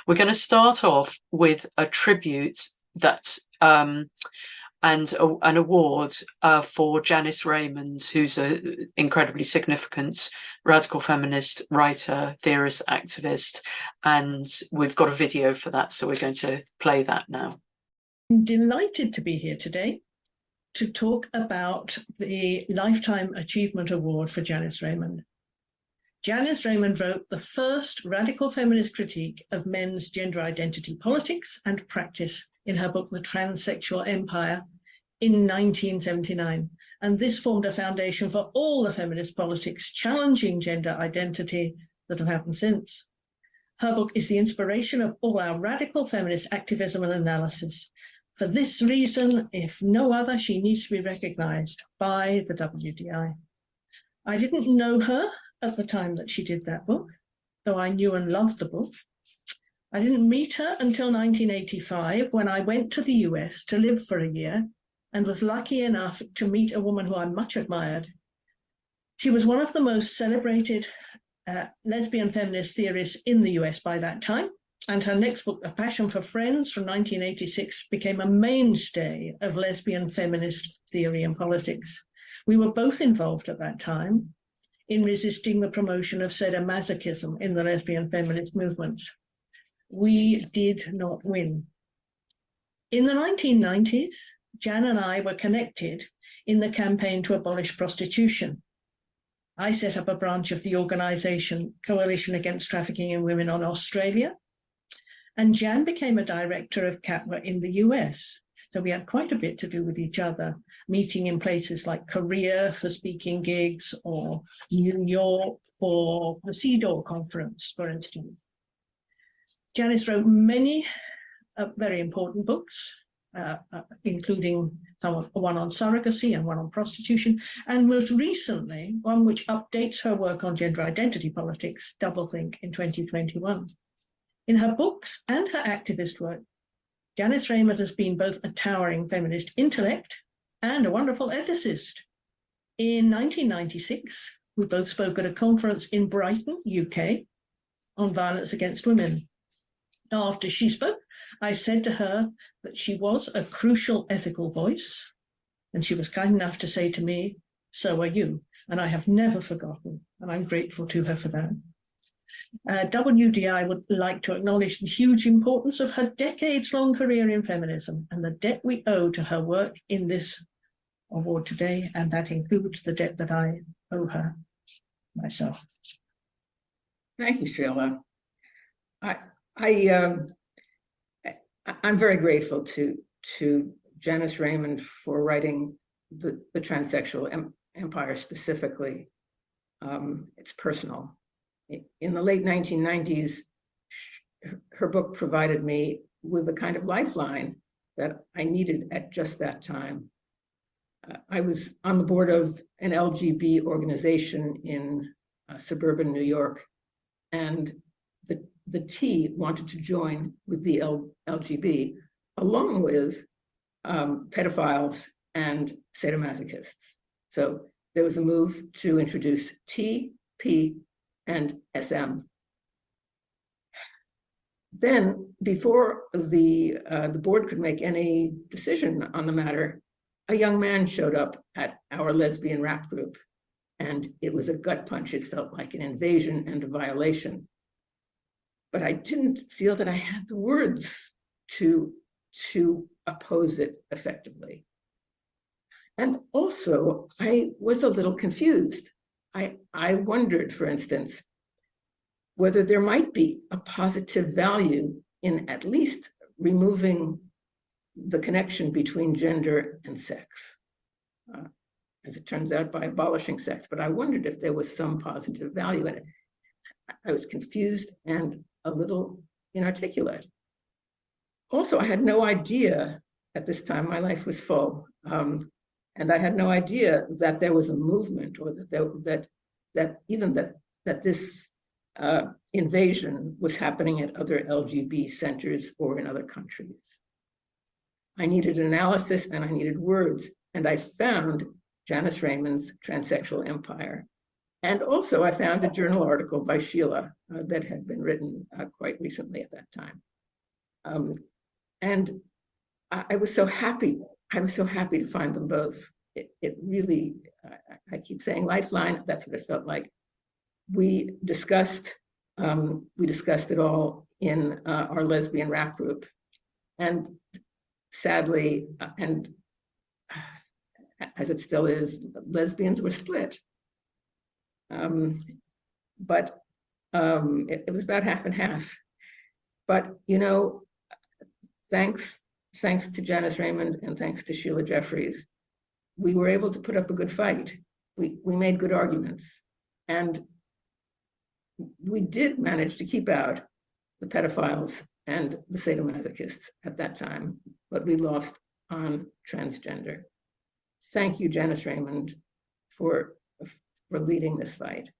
We're going to start off with a tribute that and an award for Janice Raymond, who's an incredibly significant radical feminist writer, theorist, activist, and we've got a video for that, so we're going to play that now. I'm delighted to be here today to talk about the Lifetime Achievement Award for Janice Raymond. Janice Raymond wrote the first radical feminist critique of men's gender identity politics and practice in her book, The Transsexual Empire, in 1979. And this formed a foundation for all the feminist politics challenging gender identity that have happened since. Her book is the inspiration of all our radical feminist activism and analysis. For this reason, if no other, she needs to be recognized by the WDI. I didn't know her at the time that she did that book, though I knew and loved the book. I didn't meet her until 1985, when I went to the US to live for a year and was lucky enough to meet a woman who I much admired. She was one of the most celebrated lesbian feminist theorists in the US by that time, and her next book, A Passion for Friends from 1986, became a mainstay of lesbian feminist theory and politics. We were both involved at that time in resisting the promotion of sadomasochism in the lesbian feminist movements. We did not win. In the 1990s, Jan and I were connected in the campaign to abolish prostitution. I set up a branch of the organization Coalition Against Trafficking in Women in Australia, and Jan became a director of CATWA in the US. So we had quite a bit to do with each other, meeting in places like Korea for speaking gigs or New York for the CEDAW conference, for instance. Janice wrote many very important books, including one on surrogacy and one on prostitution, and most recently, one which updates her work on gender identity politics, Doublethink, in 2021. In her books and her activist work, Janice Raymond has been both a towering feminist intellect and a wonderful ethicist. In 1996, we both spoke at a conference in Brighton, UK, on violence against women. After she spoke, I said to her that she was a crucial ethical voice, and she was kind enough to say to me, "So are you," and I have never forgotten, and I'm grateful to her for that. WDI would like to acknowledge the huge importance of her decades-long career in feminism and the debt we owe to her work in this award today, and that includes the debt that I owe her myself. Thank you, Sheila. I'm very grateful to Janice Raymond for writing the Transsexual Empire specifically. It's personal. In the late 1990s, her book provided me with a kind of lifeline that I needed at just that time. I was on the board of an LGB organization in suburban New York, and the T wanted to join with the LGB, along with pedophiles and sadomasochists. So there was a move to introduce T, P, and SM. Then, before the board could make any decision on the matter, a young man showed up at our lesbian rap group, and it was a gut punch. It felt like an invasion and a violation. But I didn't feel that I had the words to oppose it effectively. And also, I was a little confused. I wondered, for instance, whether there might be a positive value in at least removing the connection between gender and sex. As it turns out, by abolishing sex, but I wondered if there was some positive value in it. I was confused and a little inarticulate. Also, I had no idea at this time, my life was full, and I had no idea that there was a movement, or that this invasion was happening at other LGB centers or in other countries. I needed analysis and I needed words, and I found Janice Raymond's Transsexual Empire. And also I found a journal article by Sheila that had been written quite recently at that time. And I was so happy. I was so happy to find them both. It really, I keep saying lifeline, that's what it felt like. We discussed it all in our lesbian rap group. And sadly, and as it still is, lesbians were split. But it was about half and half. But, you know, thanks to Janice Raymond and thanks to Sheila Jeffreys, we were able to put up a good fight. We made good arguments. And we did manage to keep out the pedophiles and the sadomasochists at that time, but we lost on transgender. Thank you, Janice Raymond, for leading this fight.